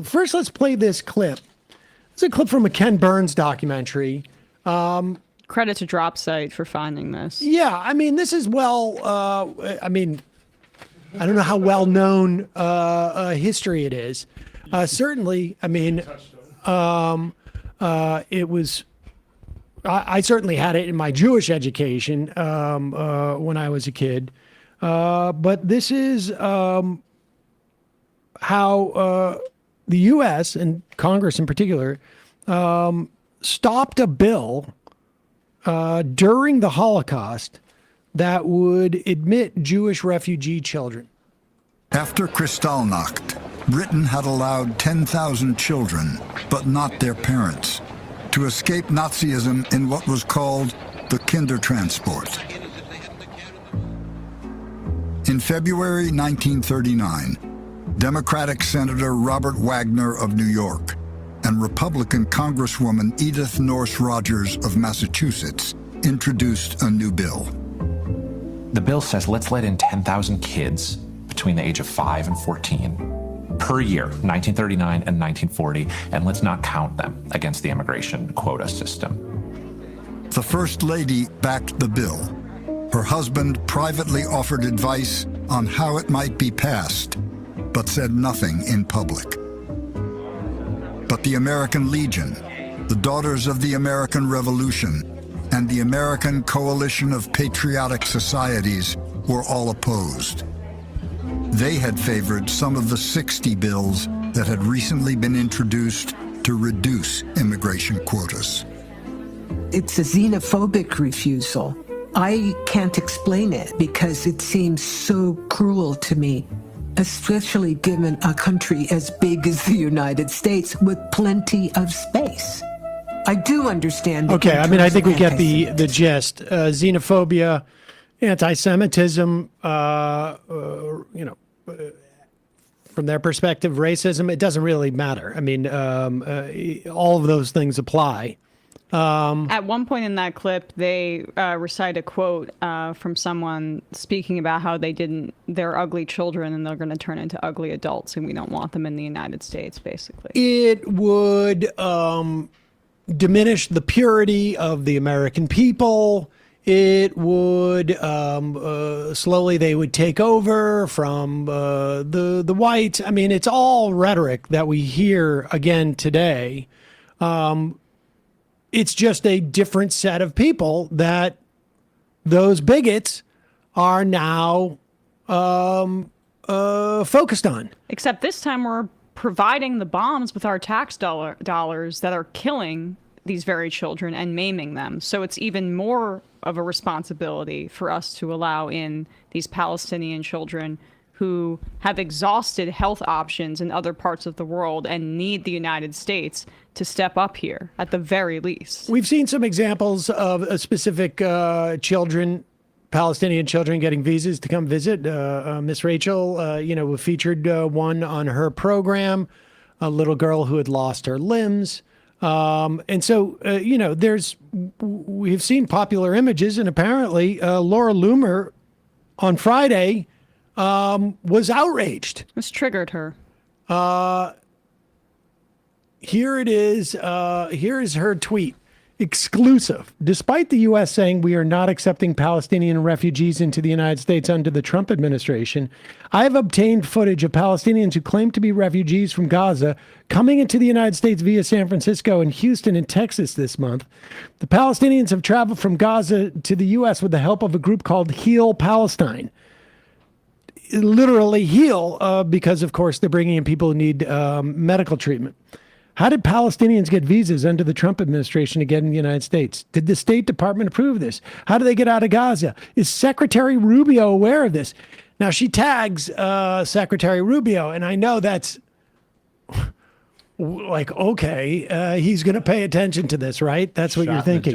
first, let's play this clip. It's a clip from a Ken Burns documentary. Credit to Dropsite for finding this. Yeah, I mean, this is I mean, I don't know how well known history it is. Certainly, I mean, it was. I certainly had it in my Jewish education when I was a kid. But this is how the U.S. and Congress in particular stopped a bill during the Holocaust that would admit Jewish refugee children. After Kristallnacht, Britain had allowed 10,000 children, but not their parents, to escape Nazism in what was called the Kindertransport. In February 1939, Democratic Senator Robert Wagner of New York and Republican Congresswoman Edith Norse Rogers of Massachusetts introduced a new bill. The bill says let's let in 10,000 kids between the age of 5 and 14 per year, 1939 and 1940, and let's not count them against the immigration quota system. The First Lady backed the bill. Her husband privately offered advice on how it might be passed, but said nothing in public. But the American Legion, the Daughters of the American Revolution, and the American Coalition of Patriotic Societies were all opposed. They had favored some of the 60 bills that had recently been introduced to reduce immigration quotas. It's a xenophobic refusal. I can't explain it because it seems so cruel to me, especially given a country as big as the United States with plenty of space. I do understand. Okay, I mean, I think we get the gist. Xenophobia, anti-Semitism, from their perspective, racism, it doesn't really matter. I mean, all of those things apply. At one point in that clip, they recite a quote from someone speaking about how they're ugly children and they're going to turn into ugly adults and we don't want them in the United States, basically. It would diminish the purity of the American people. It would slowly they would take over from the whites. I mean, it's all rhetoric that we hear again today. It's just a different set of people that those bigots are now focused on. Except this time we're providing the bombs with our tax dollars that are killing these very children and maiming them. So it's even more of a responsibility for us to allow in these Palestinian children who have exhausted health options in other parts of the world and need the United States to step up here, at the very least. We've seen some examples of specific children, Palestinian children, getting visas to come visit. Miss Rachel, we featured one on her program, a little girl who had lost her limbs. And so, we've seen popular images, and apparently Laura Loomer on Friday was outraged. This triggered her. Here it is. Here is her tweet. Exclusive. Despite the U.S. saying we are not accepting Palestinian refugees into the United States under the Trump administration, I have obtained footage of Palestinians who claim to be refugees from Gaza coming into the United States via San Francisco and Houston and Texas this month. The Palestinians have traveled from Gaza to the U.S. with the help of a group called Heal Palestine. Literally heal, because, of course, they're bringing in people who need medical treatment. How did Palestinians get visas under the Trump administration to get in the United States? Did the State Department approve this? How do they get out of Gaza? Is Secretary Rubio aware of this? Now, she tags Secretary Rubio, and I know that's like, okay, he's going to pay attention to this, right? That's what you're thinking.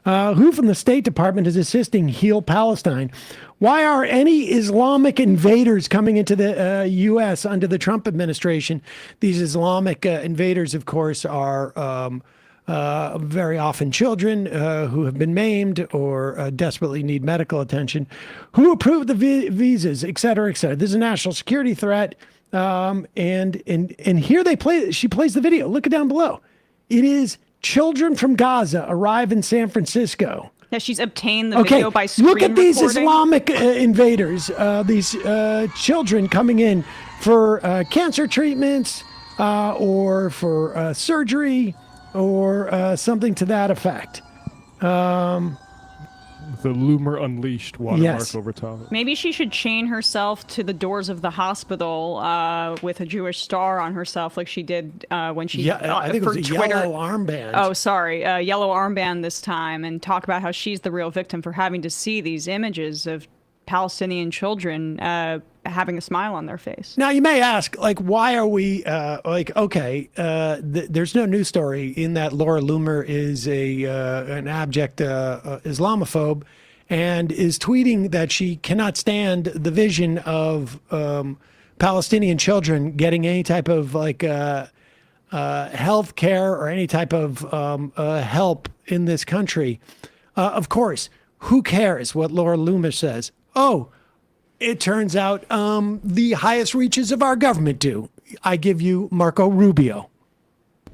Who from the State Department is assisting Heal Palestine? Why are any Islamic invaders coming into the U.S. under the Trump administration? These Islamic invaders, of course, are very often children who have been maimed or desperately need medical attention. Who approved the visas, et cetera, et cetera. This is a national security threat. And here she plays the video. Look it down below. It is children from Gaza arrive in San Francisco. Yeah, she's obtained the video by screen Look at these recording. Islamic invaders, these children coming in for cancer treatments or for surgery or something to that effect. The Loomer Unleashed watermark Yes. over top. Maybe she should chain herself to the doors of the hospital with a Jewish star on herself, like she did when she Yeah, I think it for was a Twitter. yellow armband. Oh, sorry, yellow armband this time, and talk about how she's the real victim for having to see these images of Palestinian children having a smile on their face. Now, you may ask, like, why are we, there's no news story in that Laura Loomer is an abject Islamophobe and is tweeting that she cannot stand the vision of Palestinian children getting any type of, health care or any type of help in this country. Of course, who cares what Laura Loomer says? Oh, it turns out the highest reaches of our government do. I give you Marco Rubio.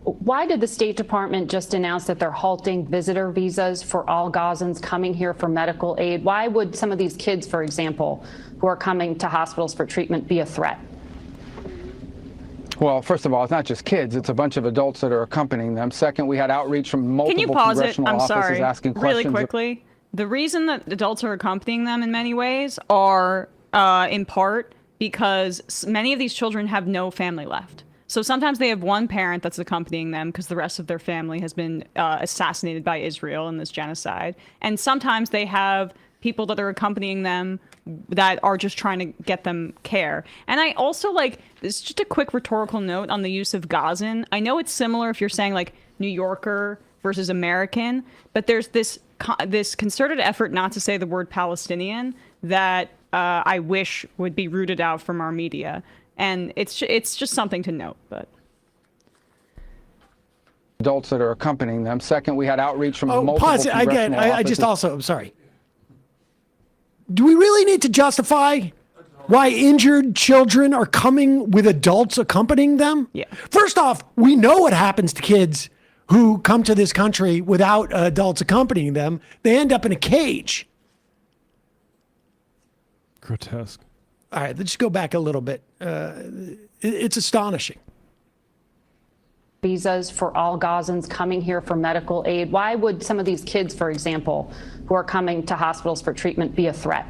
Why did the State Department just announce that they're halting visitor visas for all Gazans coming here for medical aid? Why would some of these kids, for example, who are coming to hospitals for treatment be a threat? Well, first of all, it's not just kids. It's a bunch of adults that are accompanying them. Second, we had outreach from multiple Can you pause it? congressional I'm offices sorry. asking Really questions. quickly. The reason that adults are accompanying them in many ways are in part because many of these children have no family left. So sometimes they have one parent that's accompanying them because the rest of their family has been assassinated by Israel in this genocide. And sometimes they have people that are accompanying them that are just trying to get them care. And I also this is just a quick rhetorical note on the use of Gazan. I know it's similar if you're saying like New Yorker versus American, but there's this concerted effort not to say the word Palestinian that I wish would be rooted out from our media. And it's just something to note, but. Adults that are accompanying them. Second, we had outreach from multiple Pause it. congressional offices. I'm sorry. Do we really need to justify why injured children are coming with adults accompanying them? Yeah. First off, we know what happens to kids who come to this country without adults accompanying them. They end up in a cage. Grotesque. All right, let's go back a little bit. It's astonishing. Visas for all Gazans coming here for medical aid. Why would some of these kids, for example, who are coming to hospitals for treatment be a threat?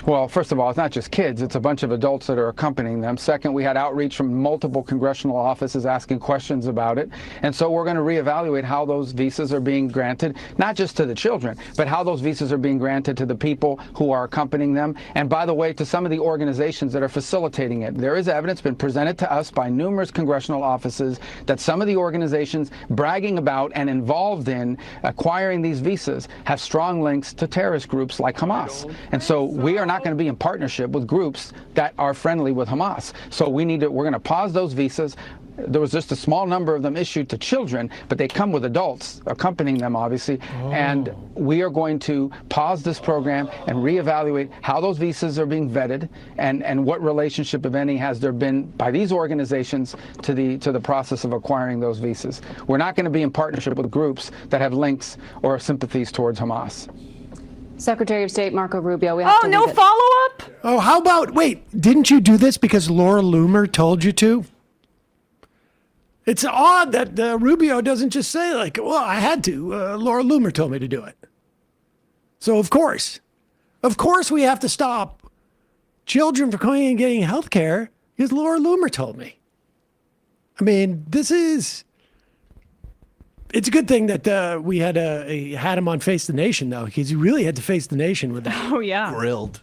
Well, first of all, it's not just kids. It's a bunch of adults that are accompanying them. Second, we had outreach from multiple congressional offices asking questions about it. And so we're going to reevaluate how those visas are being granted, not just to the children, but how those visas are being granted to the people who are accompanying them. And by the way, to some of the organizations that are facilitating it. There is evidence been presented to us by numerous congressional offices that some of the organizations bragging about and involved in acquiring these visas have strong links to terrorist groups like Hamas. And so we are not going to be in partnership with groups that are friendly with Hamas. So we're going to pause those visas. There was just a small number of them issued to children, but they come with adults accompanying them, obviously. And we are going to pause this program and reevaluate how those visas are being vetted and what relationship, if any, has there been by these organizations to the process of acquiring those visas. We're not going to be in partnership with groups that have links or sympathies towards Hamas. Secretary of State Marco Rubio, we have Oh, to no leave it. follow-up? Oh, how about, wait, didn't you do this because Laura Loomer told you to? It's odd that Rubio doesn't just say, like, well, I had to. Laura Loomer told me to do it. So, of course we have to stop children from coming and getting health care because Laura Loomer told me. I mean, it's a good thing that we had him on Face the Nation, though, because he really had to face the nation with that. Oh, yeah. Grilled.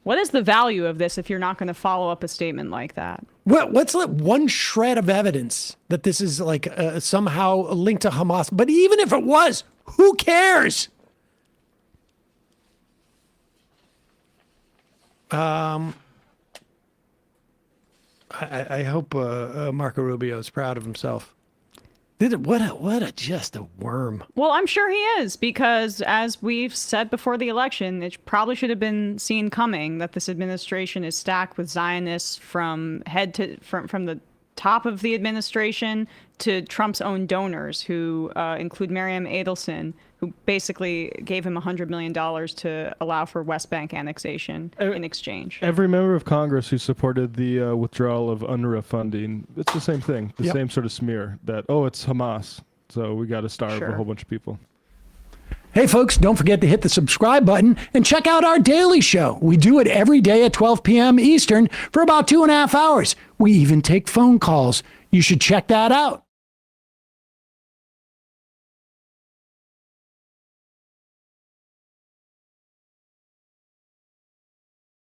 What is the value of this if you're not going to follow up a statement like that? What's one shred of evidence that this is like somehow linked to Hamas? But even if it was, who cares? I hope Marco Rubio is proud of himself. Just a worm. Well, I'm sure he is, because as we've said before the election, it probably should have been seen coming that this administration is stacked with Zionists from the top of the administration to Trump's own donors, who include Miriam Adelson, who basically gave him $100 million to allow for West Bank annexation in exchange. Every member of Congress who supported the withdrawal of UNRWA funding, it's the same thing, the same sort of smear that, oh, it's Hamas, so we got to starve a whole bunch of people. Hey, folks, don't forget to hit the subscribe button and check out our daily show. We do it every day at 12 p.m. Eastern for about 2.5 hours. We even take phone calls. You should check that out.